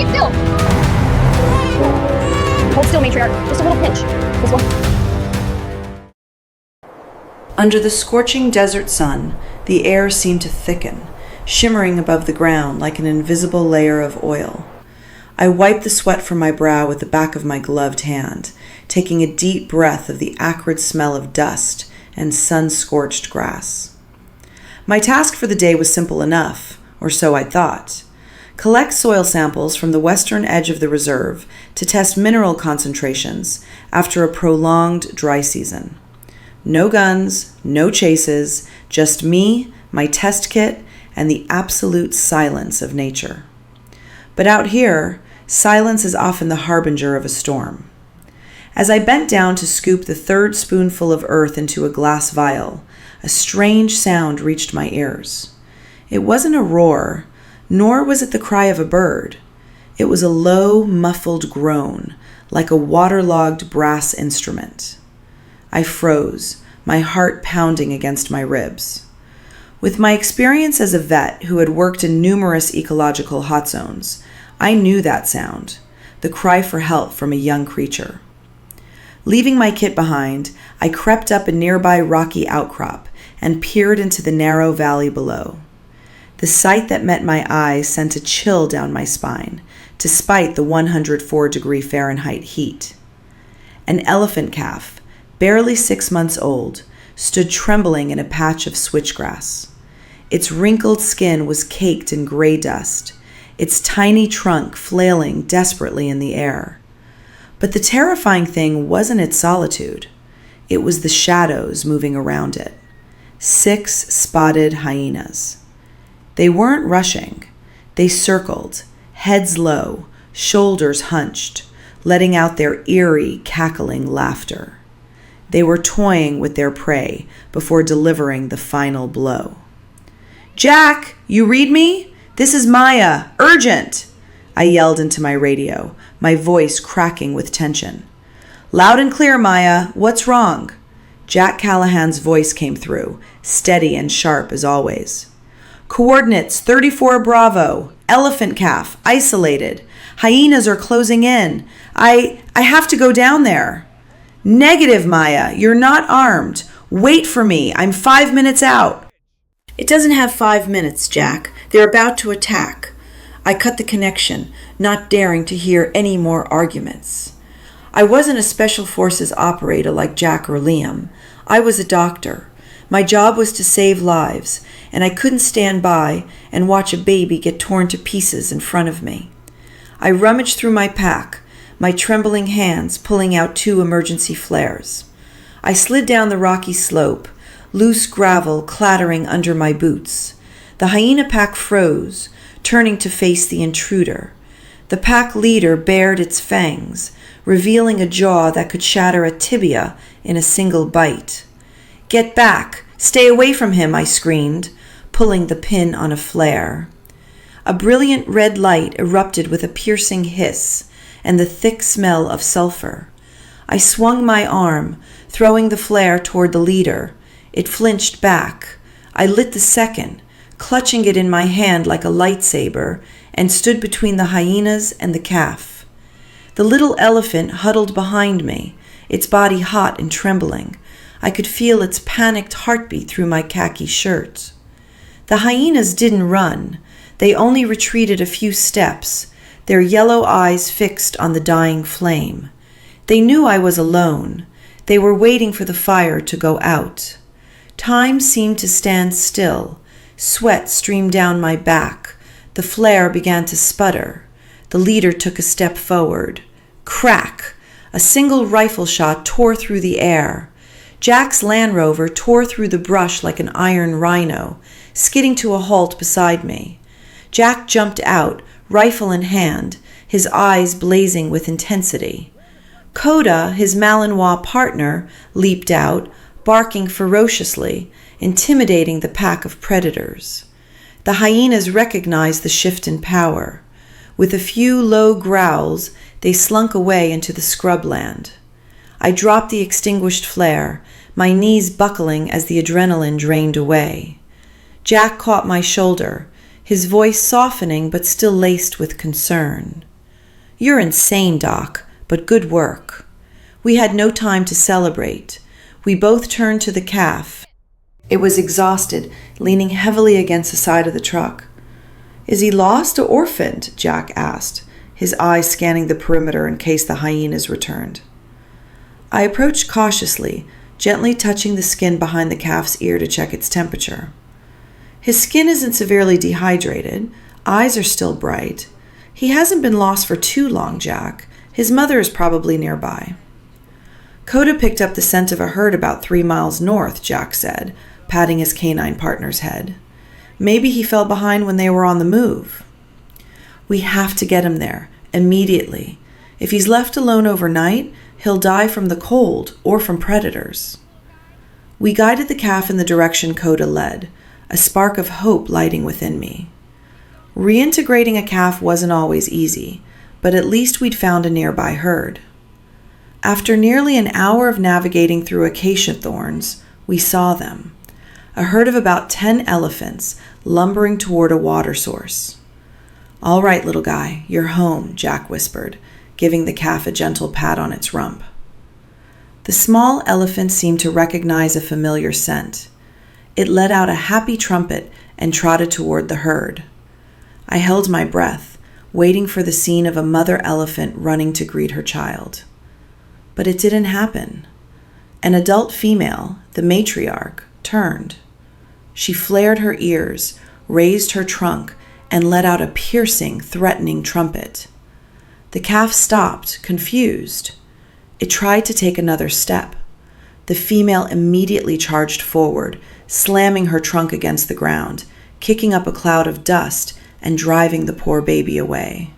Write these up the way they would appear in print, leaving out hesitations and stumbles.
Keep still. Hold still, matriarch. Just a little pinch. This one. Under the scorching desert sun, the air seemed to thicken, shimmering above the ground like an invisible layer of oil. I wiped the sweat from my brow with the back of my gloved hand, taking a deep breath of the acrid smell of dust and sun-scorched grass. My task for the day was simple enough, or so I thought. Collect soil samples from the western edge of the reserve to test mineral concentrations after a prolonged dry season. No guns, no chases, just me, my test kit, and the absolute silence of nature. But out here, silence is often the harbinger of a storm. As I bent down to scoop the third spoonful of earth into a glass vial, a strange sound reached my ears. It wasn't a roar, nor was it the cry of a bird. It was a low, muffled groan, like a waterlogged brass instrument. I froze, my heart pounding against my ribs. With my experience as a vet who had worked in numerous ecological hot zones, I knew that sound, the cry for help from a young creature. Leaving my kit behind, I crept up a nearby rocky outcrop and peered into the narrow valley below. The sight that met my eyes sent a chill down my spine, despite the 104-degree Fahrenheit heat. An elephant calf, barely 6 months old, stood trembling in a patch of switchgrass. Its wrinkled skin was caked in gray dust, its tiny trunk flailing desperately in the air. But the terrifying thing wasn't its solitude. It was the shadows moving around it. 6 spotted hyenas. They weren't rushing. They circled, heads low, shoulders hunched, letting out their eerie, cackling laughter. They were toying with their prey before delivering the final blow. "Jack, you read me? This is Maya. Urgent!" I yelled into my radio, my voice cracking with tension. "Loud and clear, Maya. What's wrong?" Jack Callahan's voice came through, steady and sharp as always. "Coordinates 34 Bravo. Elephant calf. Isolated. Hyenas are closing in. I have to go down there." "Negative, Maya. You're not armed. Wait for me. I'm 5 minutes out." "It doesn't have 5 minutes, Jack. They're about to attack." I cut the connection, not daring to hear any more arguments. I wasn't a special forces operator like Jack or Liam. I was a doctor. My job was to save lives, and I couldn't stand by and watch a baby get torn to pieces in front of me. I rummaged through my pack, my trembling hands pulling out 2 emergency flares. I slid down the rocky slope, loose gravel clattering under my boots. The hyena pack froze, turning to face the intruder. The pack leader bared its fangs, revealing a jaw that could shatter a tibia in a single bite. "Get back! Stay away from him!" I screamed, pulling the pin on a flare. A brilliant red light erupted with a piercing hiss and the thick smell of sulfur. I swung my arm, throwing the flare toward the leader. It flinched back. I lit the second, clutching it in my hand like a lightsaber, and stood between the hyenas and the calf. The little elephant huddled behind me, its body hot and trembling. I could feel its panicked heartbeat through my khaki shirt. The hyenas didn't run. They only retreated a few steps, their yellow eyes fixed on the dying flame. They knew I was alone. They were waiting for the fire to go out. Time seemed to stand still. Sweat streamed down my back. The flare began to sputter. The leader took a step forward. Crack! A single rifle shot tore through the air. Jack's Land Rover tore through the brush like an iron rhino, skidding to a halt beside me. Jack jumped out, rifle in hand, his eyes blazing with intensity. Coda, his Malinois partner, leaped out, barking ferociously, intimidating the pack of predators. The hyenas recognized the shift in power. With a few low growls, they slunk away into the scrubland. I dropped the extinguished flare, my knees buckling as the adrenaline drained away. Jack caught my shoulder, his voice softening but still laced with concern. "You're insane, Doc, but good work." We had no time to celebrate. We both turned to the calf. It was exhausted, leaning heavily against the side of the truck. "Is he lost or orphaned?" Jack asked, his eyes scanning the perimeter in case the hyenas returned. I approached cautiously, gently touching the skin behind the calf's ear to check its temperature. "His skin isn't severely dehydrated. Eyes are still bright. He hasn't been lost for too long, Jack. His mother is probably nearby." "Coda picked up the scent of a herd about 3 miles north," Jack said, patting his canine partner's head. "Maybe he fell behind when they were on the move." "We have to get him there, immediately. If he's left alone overnight, he'll die from the cold or from predators." We guided the calf in the direction Coda led, a spark of hope lighting within me. Reintegrating a calf wasn't always easy, but at least we'd found a nearby herd. After nearly an hour of navigating through acacia thorns, we saw them. A herd of about 10 elephants lumbering toward a water source. "All right, little guy, you're home," Jack whispered, giving the calf a gentle pat on its rump. The small elephant seemed to recognize a familiar scent. It let out a happy trumpet and trotted toward the herd. I held my breath, waiting for the scene of a mother elephant running to greet her child. But it didn't happen. An adult female, the matriarch, turned. She flared her ears, raised her trunk, and let out a piercing, threatening trumpet. The calf stopped, confused. It tried to take another step. The female immediately charged forward, slamming her trunk against the ground, kicking up a cloud of dust and driving the poor baby away.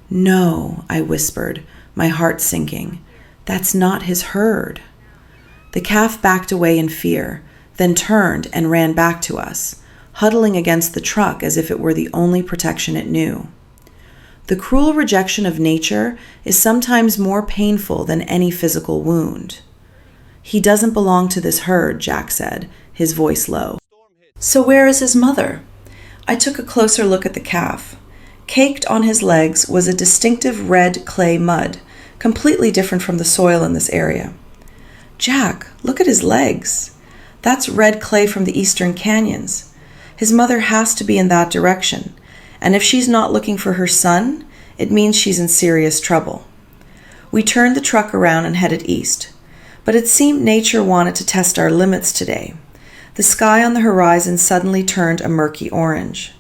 "No," I whispered, my heart sinking. "That's not his herd." The calf backed away in fear, then turned and ran back to us, huddling against the truck as if it were the only protection it knew. The cruel rejection of nature is sometimes more painful than any physical wound. "He doesn't belong to this herd," Jack said, his voice low. "So where is his mother?" I took a closer look at the calf. Caked on his legs was a distinctive red clay mud, completely different from the soil in this area. "Jack, look at his legs. That's red clay from the eastern canyons. His mother has to be in that direction, and if she's not looking for her son, it means she's in serious trouble." We turned the truck around and headed east, but it seemed nature wanted to test our limits today. The sky on the horizon suddenly turned a murky orange.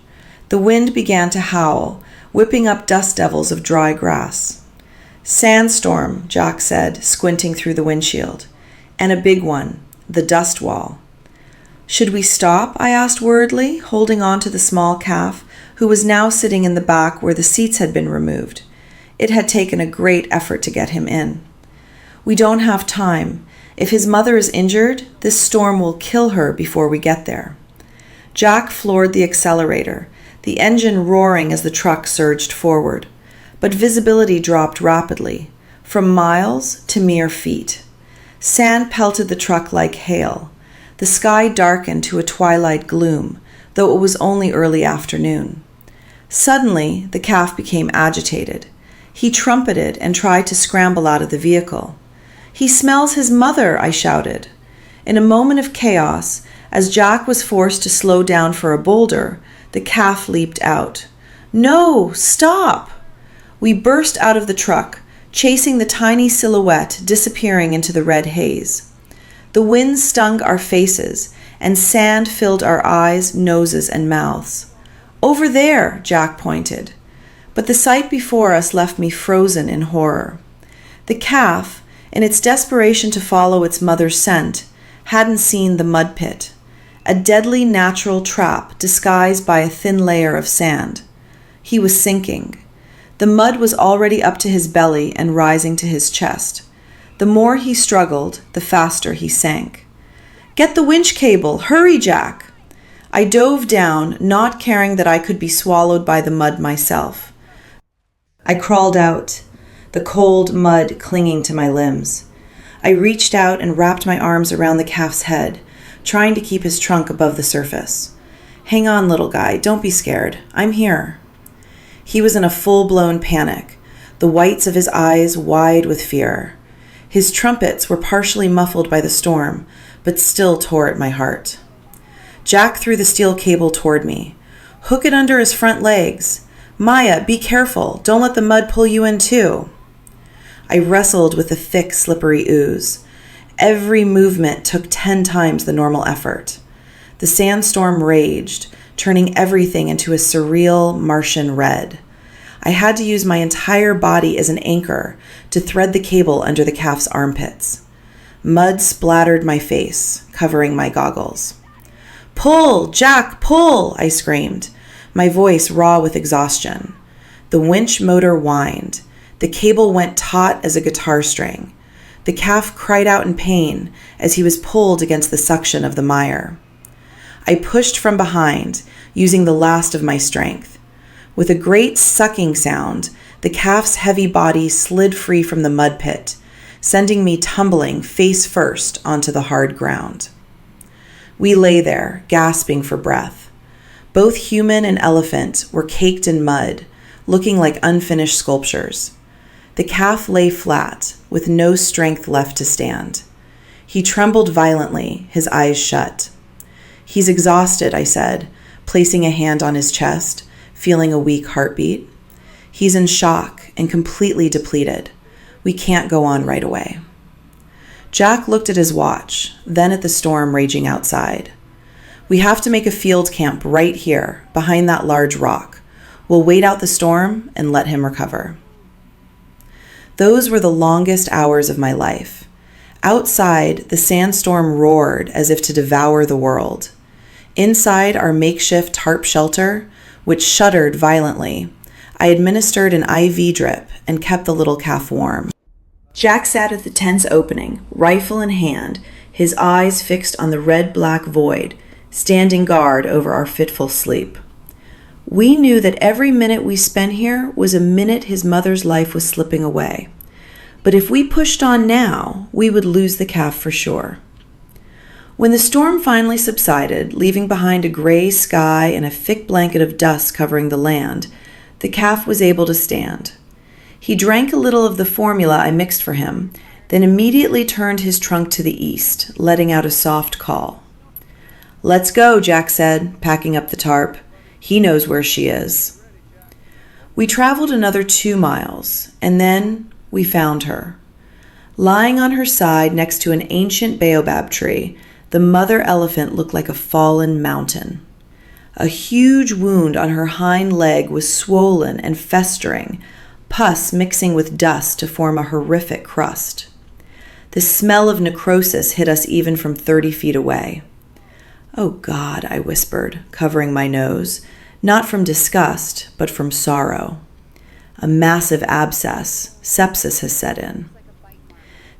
The wind began to howl, whipping up dust devils of dry grass. "Sandstorm," Jack said, squinting through the windshield. "And a big one, the dust wall." "Should we stop?" I asked worriedly, holding on to the small calf, who was now sitting in the back where the seats had been removed. It had taken a great effort to get him in. "We don't have time. If his mother is injured, this storm will kill her before we get there." Jack floored the accelerator, the engine roaring as the truck surged forward. But visibility dropped rapidly, from miles to mere feet. Sand pelted the truck like hail. The sky darkened to a twilight gloom, though it was only early afternoon. Suddenly, the calf became agitated. He trumpeted and tried to scramble out of the vehicle. "He smells his mother," I shouted. In a moment of chaos, as Jack was forced to slow down for a boulder, the calf leaped out. "No, stop!" We burst out of the truck, chasing the tiny silhouette disappearing into the red haze. The wind stung our faces, and sand filled our eyes, noses, and mouths. "Over there," Jack pointed. But the sight before us left me frozen in horror. The calf, in its desperation to follow its mother's scent, hadn't seen the mud pit, a deadly natural trap disguised by a thin layer of sand. He was sinking. The mud was already up to his belly and rising to his chest. The more he struggled, the faster he sank. "Get the winch cable! Hurry, Jack!" I dove down, not caring that I could be swallowed by the mud myself. I crawled out, the cold mud clinging to my limbs. I reached out and wrapped my arms around the calf's head, trying to keep his trunk above the surface. "Hang on, little guy. Don't be scared. I'm here." He was in a full-blown panic. the whites of his eyes wide with fear. His trumpets were partially muffled by the storm, but still tore at my heart. Jack threw the steel cable toward me. "Hook it under his front legs. Maya, be careful. Don't let the mud pull you in too." I wrestled with the thick, slippery ooze. Every movement took 10 times the normal effort. The sandstorm raged, turning everything into a surreal Martian red. I had to use my entire body as an anchor to thread the cable under the calf's armpits. Mud splattered my face, covering my goggles. "Pull, Jack, pull!" I screamed, my voice raw with exhaustion. The winch motor whined. The cable went taut as a guitar string. The calf cried out in pain as he was pulled against the suction of the mire. I pushed from behind, using the last of my strength. With a great sucking sound, the calf's heavy body slid free from the mud pit, sending me tumbling face first onto the hard ground. We lay there, gasping for breath. Both human and elephant were caked in mud, looking like unfinished sculptures. The calf lay flat, with no strength left to stand. He trembled violently, his eyes shut. "He's exhausted," I said, placing a hand on his chest, feeling a weak heartbeat. "He's in shock and completely depleted. We can't go on right away." Jack looked at his watch, then at the storm raging outside. "We have to make a field camp right here, behind that large rock. We'll wait out the storm and let him recover." Those were the longest hours of my life. Outside, the sandstorm roared as if to devour the world. Inside our makeshift tarp shelter, which shuddered violently, I administered an IV drip and kept the little calf warm. Jack sat at the tent's opening, rifle in hand, his eyes fixed on the red-black void, standing guard over our fitful sleep. We knew that every minute we spent here was a minute his mother's life was slipping away. But if we pushed on now, we would lose the calf for sure. When the storm finally subsided, leaving behind a gray sky and a thick blanket of dust covering the land, the calf was able to stand. He drank a little of the formula I mixed for him, then immediately turned his trunk to the east, letting out a soft call. "Let's go," Jack said, packing up the tarp. "He knows where she is." We traveled another 2 miles, and then we found her. Lying on her side next to an ancient baobab tree, the mother elephant looked like a fallen mountain. A huge wound on her hind leg was swollen and festering, pus mixing with dust to form a horrific crust. The smell of necrosis hit us even from 30 feet away. "Oh God," I whispered, covering my nose, not from disgust, but from sorrow. A massive abscess, sepsis has set in.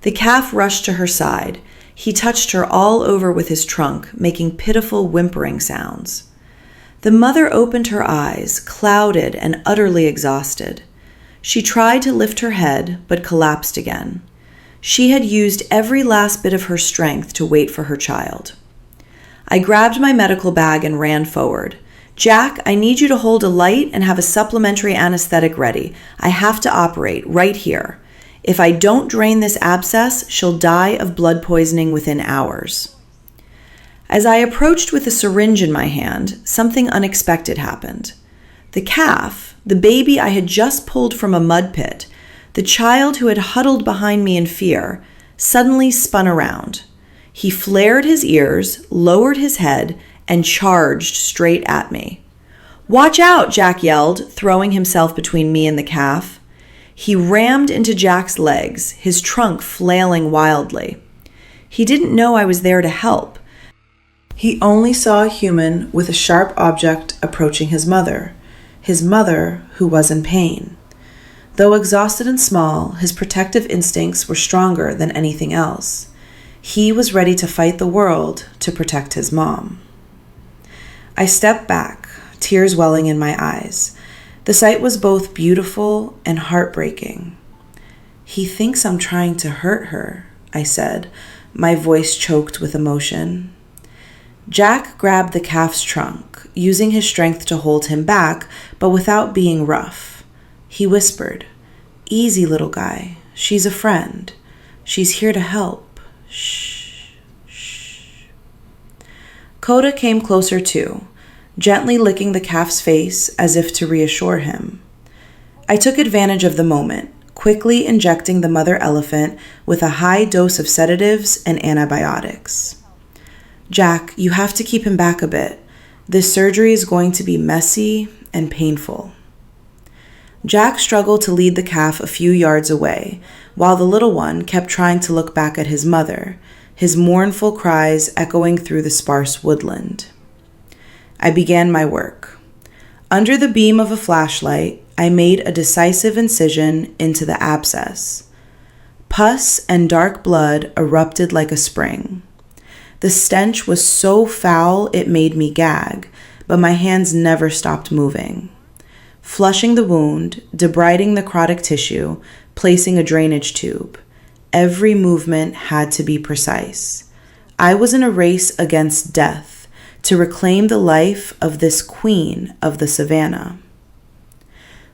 The calf rushed to her side. He touched her all over with his trunk, making pitiful whimpering sounds. The mother opened her eyes, clouded and utterly exhausted. She tried to lift her head, but collapsed again. She had used every last bit of her strength to wait for her child. I grabbed my medical bag and ran forward. "Jack, I need you to hold a light and have a supplementary anesthetic ready. I have to operate right here. If I don't drain this abscess, she'll die of blood poisoning within hours." As I approached with a syringe in my hand, something unexpected happened. The calf, the baby I had just pulled from a mud pit, the child who had huddled behind me in fear, suddenly spun around. He flared his ears, lowered his head, and charged straight at me. "Watch out!" Jack yelled, throwing himself between me and the calf. He rammed into Jack's legs, his trunk flailing wildly. He didn't know I was there to help. He only saw a human with a sharp object approaching his mother who was in pain. Though exhausted and small, his protective instincts were stronger than anything else. He was ready to fight the world to protect his mom. I stepped back, tears welling in my eyes. The sight was both beautiful and heartbreaking. "He thinks I'm trying to hurt her," I said, my voice choked with emotion. Jack grabbed the calf's trunk, using his strength to hold him back, but without being rough. He whispered, Easy, little guy. She's a friend. She's here to help. Shh, shh. Coda came closer too, gently licking the calf's face as if to reassure him. I took advantage of the moment, quickly injecting the mother elephant with a high dose of sedatives and antibiotics. Jack, you have to keep him back a bit. This surgery is going to be messy and painful. Jack struggled to lead the calf a few yards away, while the little one kept trying to look back at his mother, his mournful cries echoing through the sparse woodland. I began my work. Under the beam of a flashlight, I made a decisive incision into the abscess. Pus and dark blood erupted like a spring. The stench was so foul it made me gag, but my hands never stopped moving. Flushing the wound, debriding the necrotic tissue, placing a drainage tube. Every movement had to be precise. I was in a race against death to reclaim the life of this queen of the savannah.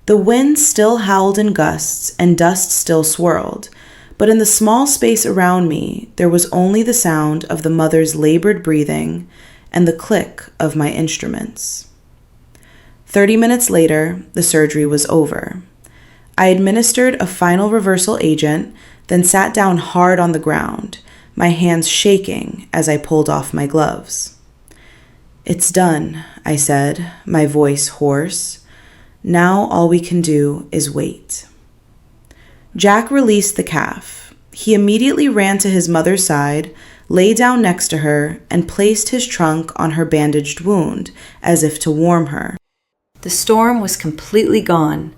The wind still howled in gusts and dust still swirled, but in the small space around me, there was only the sound of the mother's labored breathing and the click of my instruments. 30 minutes later, the surgery was over. I administered a final reversal agent, then sat down hard on the ground, my hands shaking as I pulled off my gloves. It's done, I said, my voice hoarse. Now all we can do is wait. Jack released the calf. He immediately ran to his mother's side, lay down next to her, and placed his trunk on her bandaged wound, as if to warm her. The storm was completely gone.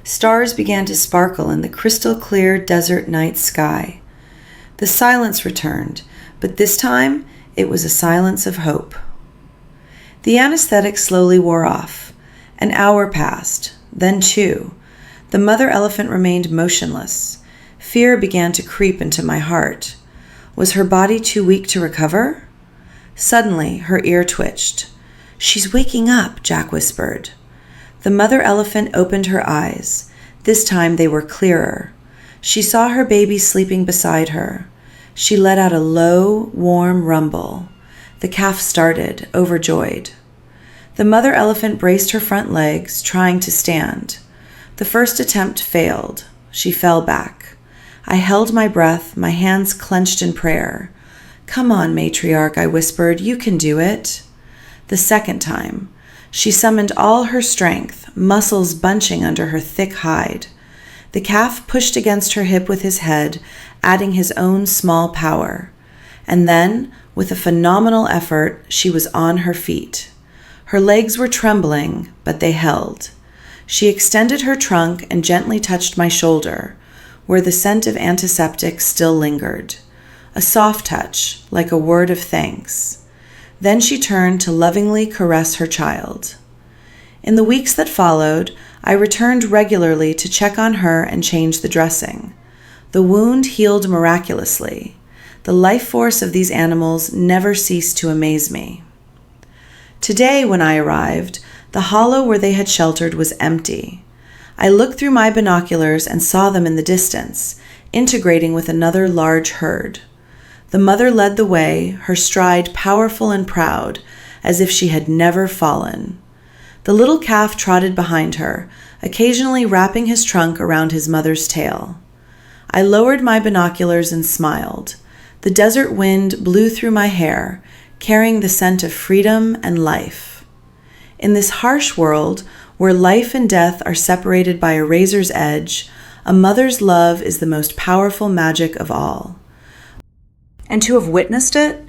Stars began to sparkle in the crystal-clear desert night sky. The silence returned, but this time it was a silence of hope. The anesthetic slowly wore off. An hour passed, then 2. The mother elephant remained motionless. Fear began to creep into my heart. Was her body too weak to recover? Suddenly, her ear twitched. "She's waking up," Jack whispered. The mother elephant opened her eyes. This time they were clearer. She saw her baby sleeping beside her. She let out a low, warm rumble. The calf started, overjoyed. The mother elephant braced her front legs, trying to stand. The first attempt failed. She fell back. I held my breath, my hands clenched in prayer. "Come on, matriarch," I whispered. "You can do it." The second time, she summoned all her strength, muscles bunching under her thick hide. The calf pushed against her hip with his head, adding his own small power. And then, with a phenomenal effort, she was on her feet. Her legs were trembling, but they held. She extended her trunk and gently touched my shoulder, where the scent of antiseptic still lingered. A soft touch, like a word of thanks. Then she turned to lovingly caress her child. In the weeks that followed, I returned regularly to check on her and change the dressing. The wound healed miraculously. The life force of these animals never ceased to amaze me. Today, when I arrived, the hollow where they had sheltered was empty. I looked through my binoculars and saw them in the distance, integrating with another large herd. The mother led the way, her stride powerful and proud, as if she had never fallen. The little calf trotted behind her, occasionally wrapping his trunk around his mother's tail. I lowered my binoculars and smiled. The desert wind blew through my hair, carrying the scent of freedom and life. In this harsh world, where life and death are separated by a razor's edge, a mother's love is the most powerful magic of all. And to have witnessed it,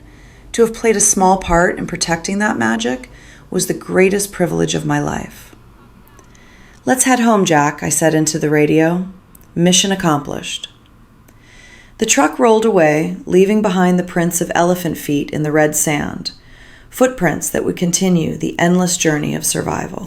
to have played a small part in protecting that magic, was the greatest privilege of my life. "Let's head home, Jack," I said into the radio. Mission accomplished. The truck rolled away, leaving behind the prints of elephant feet in the red sand, footprints that would continue the endless journey of survival.